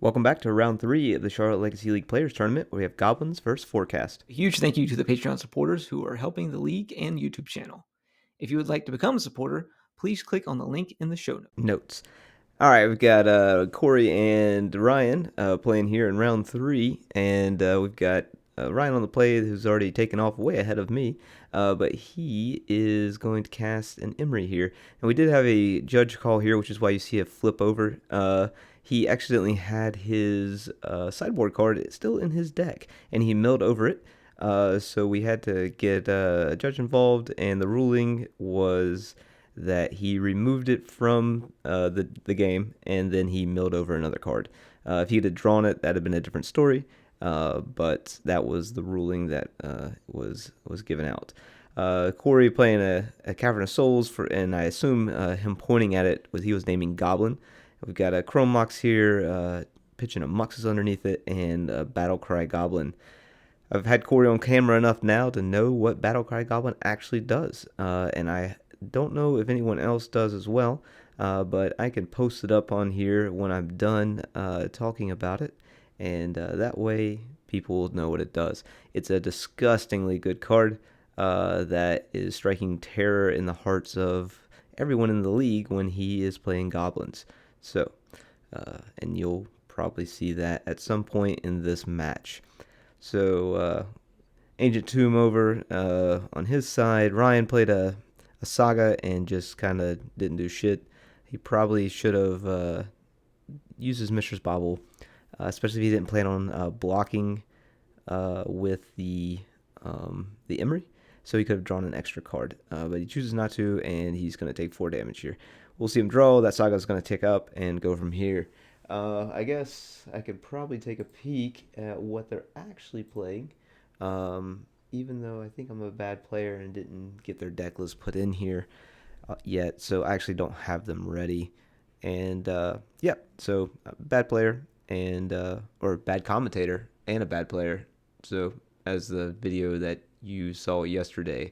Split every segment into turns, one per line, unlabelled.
Welcome back to round 3 of the Charlotte Legacy League Players Tournament, where we have Goblins versus Forecast.
A huge thank you to the Patreon supporters who are helping the league and YouTube channel. If you would like to become a supporter, please click on the link in the show
notes. All right, we've got Corey and Ryan playing here in round 3, and we've got Ryan on the play, who's already taken off way ahead of me, but he is going to cast an Emery here. And we did have a judge call here, which is why you see it flip over. He accidentally had his sideboard card still in his deck, and he milled over it. So we had to get a judge involved, and the ruling was that he removed it from the game, and then he milled over another card. If he had drawn it, that'd have been a different story. But that was the ruling that was given out. Corey playing a Cavern of Souls and I assume him pointing at it he was naming Goblin. We've got a Chrome Mox here, pitching a Muxus underneath it, and a Battlecry Goblin. I've had Corey on camera enough now to know what Battlecry Goblin actually does, and I don't know if anyone else does as well, but I can post it up on here when I'm done talking about it, and that way people will know what it does. It's a disgustingly good card that is striking terror in the hearts of everyone in the league when he is playing Goblins. So, and you'll probably see that at some point in this match. So, Ancient Tomb over on his side. Ryan played a Saga and just kind of didn't do shit. He probably should have used his Mistress Bauble, especially if he didn't plan on blocking with the Emery. So he could have drawn an extra card, but he chooses not to, and he's going to take 4 damage here. We'll see him draw. That Saga is going to tick up and go from here. I guess I could probably take a peek at what they're actually playing, even though I think I'm a bad player and didn't get their deck list put in here yet, so I actually don't have them ready. And yeah, so bad player and or bad commentator and a bad player. So as the video that you saw yesterday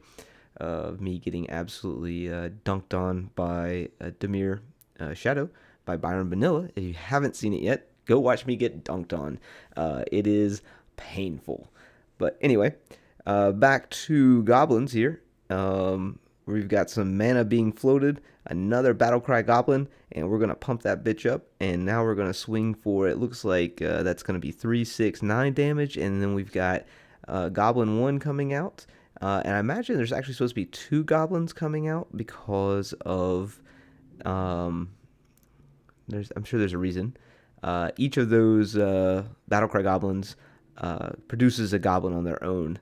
of me getting absolutely dunked on by Demir Shadow by Byron Vanilla. If you haven't seen it yet, go watch me get dunked on. It is painful. But anyway, back to Goblins here. We've got some mana being floated, another Battlecry Goblin, and we're going to pump that bitch up. And now we're going to swing for, it looks like that's going to be 3, 6, 9 damage. And then we've got Goblin 1 coming out. And I imagine there's actually supposed to be 2 goblins coming out because of, I'm sure there's a reason. Each of those Battlecry goblins produces a goblin on their own,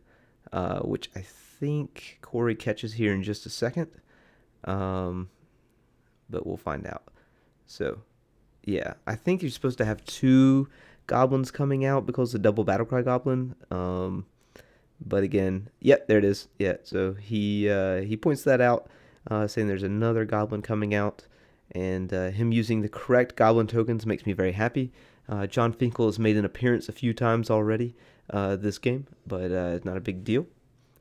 which I think Corey catches here in just a second. But we'll find out. So, yeah, I think you're supposed to have 2 goblins coming out because the double Battlecry goblin. But again, yep, there it is. Yeah, so he points that out, saying there's another goblin coming out, and him using the correct goblin tokens makes me very happy. John Finkel has made an appearance a few times already this game, but it's not a big deal.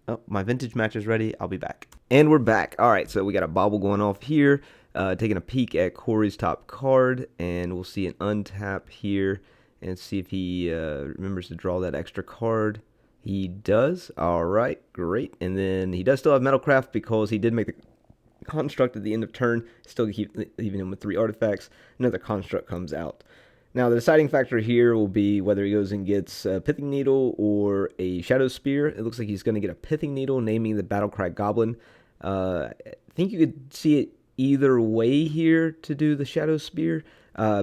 Oh, my vintage match is ready. I'll be back. And we're back. All right, so we got a bobble going off here, taking a peek at Corey's top card, and we'll see an untap here and see if he remembers to draw that extra card. He does. All right, great. And then he does still have Metalcraft because he did make the construct at the end of turn. Still keep leaving him with 3 artifacts. Another construct comes out. Now, the deciding factor here will be whether he goes and gets a Pithing Needle or a Shadow Spear. It looks like he's going to get a Pithing Needle, naming the Battlecry Goblin. I think you could see it either way here to do the Shadow Spear,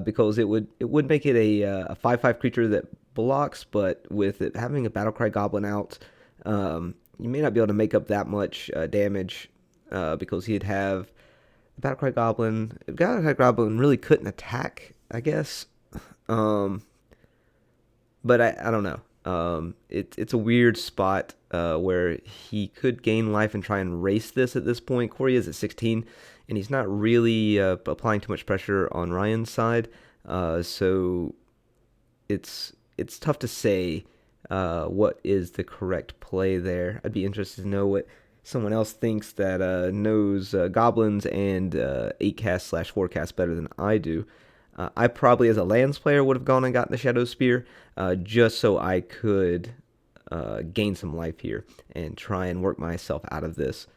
because it would make it a 5/5 creature that blocks, but with it having a Battlecry Goblin out, you may not be able to make up that much damage, because he'd have Battlecry Goblin. Battlecry Goblin really couldn't attack, I guess. But I don't know. It's a weird spot where he could gain life and try and race this at this point. Corey is at 16, and he's not really applying too much pressure on Ryan's side. So it's tough to say what is the correct play there. I'd be interested to know what someone else thinks that knows Goblins and 8-cast/4-cast better than I do. I probably, as a lands player, would have gone and gotten the Shadow Spear just so I could gain some life here and try and work myself out of this.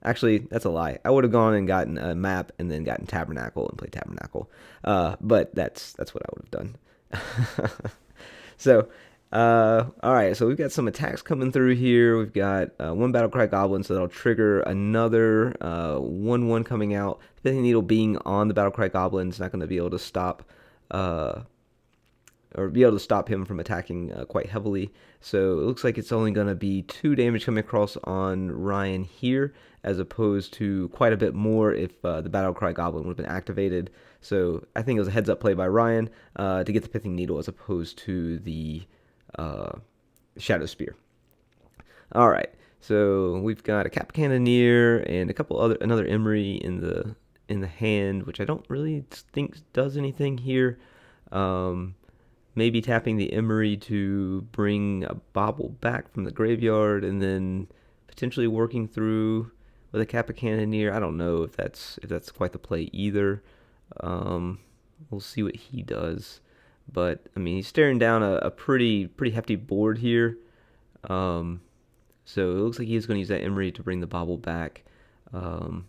Actually, that's a lie. I would have gone and gotten a map and then gotten Tabernacle and played Tabernacle. But that's what I would have done. So, all right. So we've got some attacks coming through here. We've got one Battlecry Goblin, so that'll trigger another 1/1 coming out. Pithing Needle being on the Battlecry Goblin is not going to be able to stop uh, or be able to stop him from attacking quite heavily. So it looks like it's only going to be 2 damage coming across on Ryan here, as opposed to quite a bit more if the Battlecry Goblin would have been activated. So I think it was a heads up play by Ryan to get the Pithing Needle as opposed to the uh, Shadow Spear. All right, so we've got a Cap Cannoneer and a couple another Emery in the hand, which I don't really think does anything here. Um, Maybe tapping the Emery to bring a Bobble back from the graveyard, and then potentially working through with a Kappa Cannoneer. I don't know if that's quite the play either. Um, we'll see what he does, but I mean he's staring down a pretty hefty board here. Um, so it looks like he's going to use that Emery to bring the Bobble back. Um,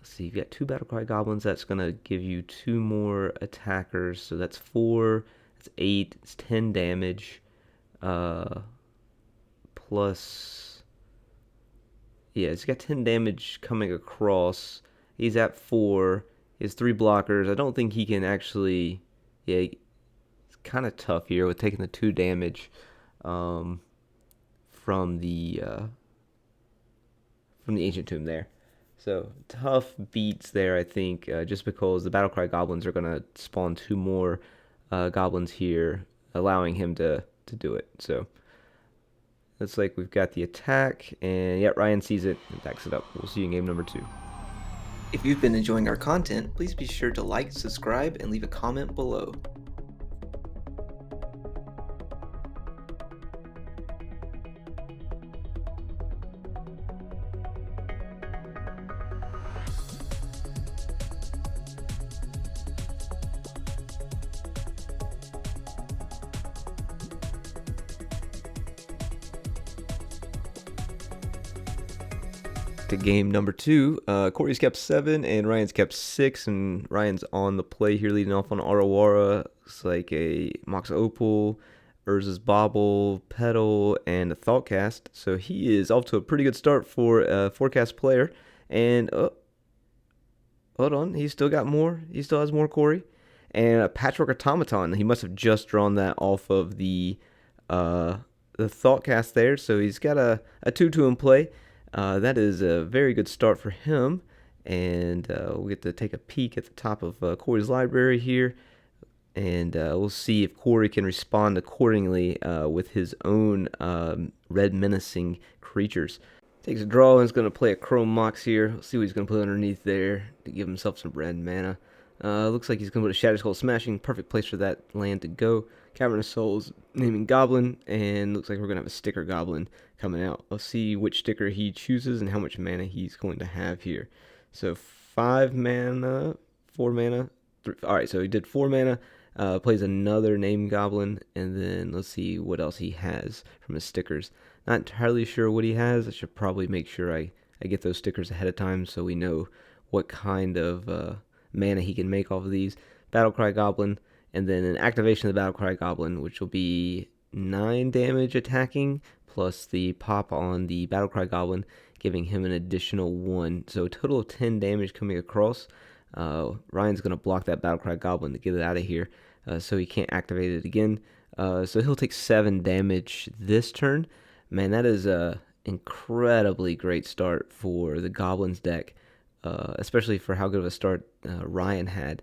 Let's see, you've got 2 Battlecry Goblins. That's going to give you 2 more attackers. So that's 4, that's 8, it's 10 damage. Plus, yeah, he's got 10 damage coming across. He's at 4. He has 3 blockers. I don't think he can actually, yeah, it's kind of tough here with taking the 2 damage um, from the Ancient Tomb there. So tough beats there, I think, just because the Battlecry Goblins are going to spawn 2 more Goblins here, allowing him to do it. So looks like we've got the attack, and yeah, Ryan sees it and backs it up. We'll see you in game number 2.
If you've been enjoying our content, please be sure to like, subscribe, and leave a comment below.
To game number 2. Corey's kept 7 and Ryan's kept 6, and Ryan's on the play here, leading off on Arawara. Looks like a Mox Opal, Urza's Bobble, Petal, and a Thoughtcast. So he is off to a pretty good start for a forecast player. And hold on, he's still got more. He still has more, Corey. And a Patchwork Automaton. He must have just drawn that off of the Thoughtcast there. So he's got a 2/2 in play. That is a very good start for him, and we'll get to take a peek at the top of Corey's library here, and we'll see if Corey can respond accordingly with his own red menacing creatures. Takes a draw and is going to play a Chrome Mox here. We'll see what he's going to put underneath there to give himself some red mana. Looks like he's going to put a Shadow Skull Smashing, perfect place for that land to go. Cavern of Souls, naming Goblin, and looks like we're going to have a Sticker Goblin coming out. Let's see which sticker he chooses and how much mana he's going to have here. So 5 mana, 4 mana. Alright, so he did 4 mana, plays another named Goblin, and then let's see what else he has from his stickers. Not entirely sure what he has. I should probably make sure I get those stickers ahead of time so we know what kind of mana he can make off of these. Battlecry Goblin, and then an activation of the Battlecry Goblin, which will be 9 damage attacking, plus the pop on the Battlecry Goblin, giving him an additional 1. So a total of 10 damage coming across. Ryan's going to block that Battlecry Goblin to get it out of here, so he can't activate it again. So he'll take 7 damage this turn. Man, that is a incredibly great start for the Goblins deck, especially for how good of a start Ryan had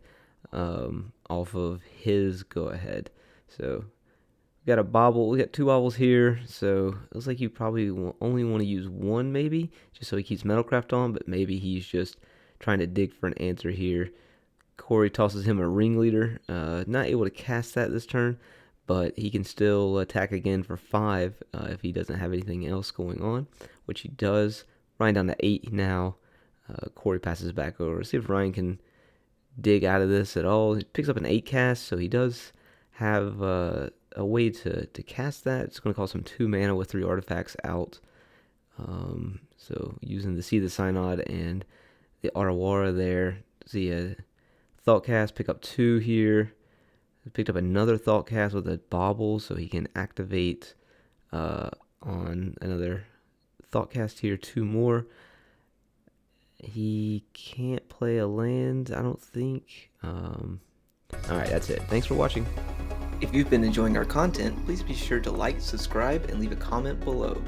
off of his go-ahead. So we got a Bobble. We got 2 Bobbles here, so it looks like you probably only want to use 1 maybe, just so he keeps Metalcraft on, but maybe he's just trying to dig for an answer here. Corey tosses him a Ringleader. Not able to cast that this turn, but he can still attack again for 5 if he doesn't have anything else going on, which he does. Ryan down to 8 now. Corey passes back over. See if Ryan can dig out of this at all. He picks up an 8 cast, so he does have a way to cast that. It's going to cost him 2 mana with 3 artifacts out. So using the See the Synod and the Arawara there. See a Thoughtcast, pick up 2 here. Picked up another Thoughtcast with a Bauble, so he can activate on another Thoughtcast here, 2 more. He can't play a land, I don't think. Alright, that's it. Thanks for watching.
If you've been enjoying our content, please be sure to like, subscribe, and leave a comment below.